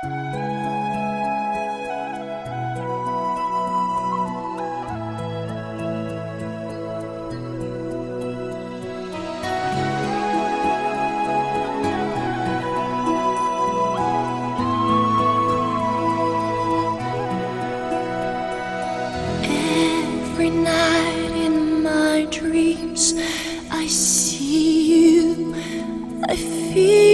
Every night in my dreams, I see you, I feel